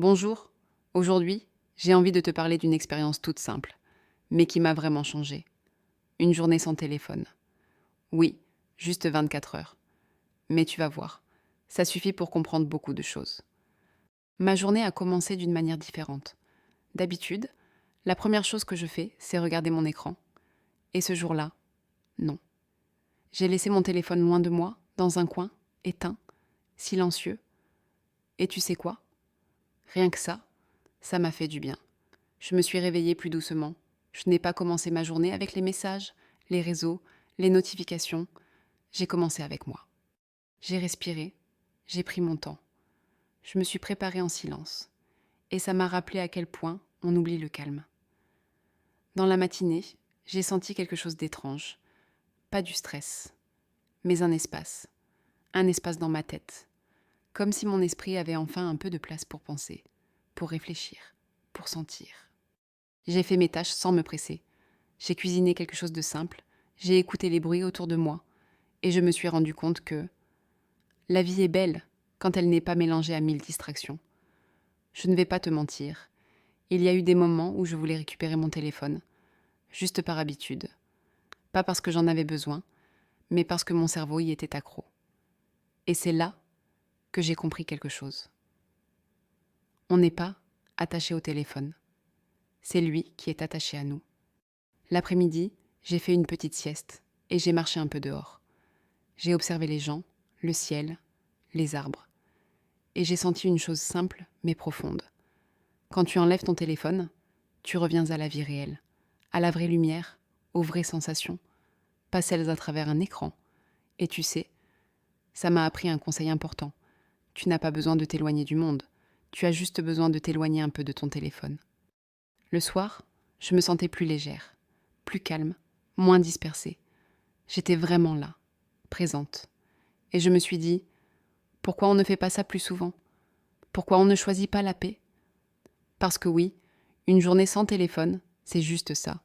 Bonjour, aujourd'hui, j'ai envie de te parler d'une expérience toute simple, mais qui m'a vraiment changé. Une journée sans téléphone. Oui, juste 24 heures. Mais tu vas voir, ça suffit pour comprendre beaucoup de choses. Ma journée a commencé d'une manière différente. D'habitude, la première chose que je fais, c'est regarder mon écran. Et ce jour-là, non. J'ai laissé mon téléphone loin de moi, dans un coin, éteint, silencieux. Et tu sais quoi? Rien que ça m'a fait du bien. Je me suis réveillée plus doucement. Je n'ai pas commencé ma journée avec les messages, les réseaux, les notifications. J'ai commencé avec moi. J'ai respiré, j'ai pris mon temps. Je me suis préparée en silence. Et ça m'a rappelé à quel point on oublie le calme. Dans la matinée, j'ai senti quelque chose d'étrange. Pas du stress, mais un espace. Un espace dans ma tête. Comme si mon esprit avait enfin un peu de place pour penser, pour réfléchir, pour sentir. J'ai fait mes tâches sans me presser. J'ai cuisiné quelque chose de simple, j'ai écouté les bruits autour de moi, et je me suis rendu compte que la vie est belle quand elle n'est pas mélangée à 1000 distractions. Je ne vais pas te mentir, il y a eu des moments où je voulais récupérer mon téléphone, juste par habitude. Pas parce que j'en avais besoin, mais parce que mon cerveau y était accro. Et c'est là que j'ai compris quelque chose. On n'est pas attaché au téléphone. C'est lui qui est attaché à nous. L'après-midi, j'ai fait une petite sieste et j'ai marché un peu dehors. J'ai observé les gens, le ciel, les arbres. Et j'ai senti une chose simple mais profonde. Quand tu enlèves ton téléphone, tu reviens à la vie réelle, à la vraie lumière, aux vraies sensations, pas celles à travers un écran. Et tu sais, ça m'a appris un conseil important. Tu n'as pas besoin de t'éloigner du monde, tu as juste besoin de t'éloigner un peu de ton téléphone. Le soir, je me sentais plus légère, plus calme, moins dispersée. J'étais vraiment là, présente. Et je me suis dit, pourquoi on ne fait pas ça plus souvent? Pourquoi on ne choisit pas la paix? Parce que oui, une journée sans téléphone, c'est juste ça.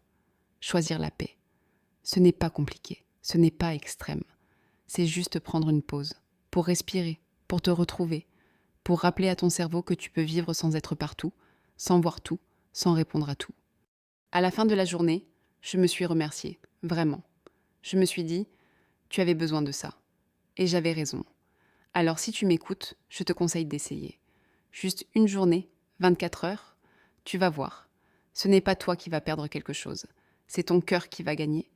Choisir la paix. Ce n'est pas compliqué, ce n'est pas extrême. C'est juste prendre une pause, pour respirer, pour te retrouver, pour rappeler à ton cerveau que tu peux vivre sans être partout, sans voir tout, sans répondre à tout. À la fin de la journée, je me suis remerciée, vraiment. Je me suis dit, tu avais besoin de ça. Et j'avais raison. Alors si tu m'écoutes, je te conseille d'essayer. Juste une journée, 24 heures, tu vas voir. Ce n'est pas toi qui vas perdre quelque chose. C'est ton cœur qui va gagner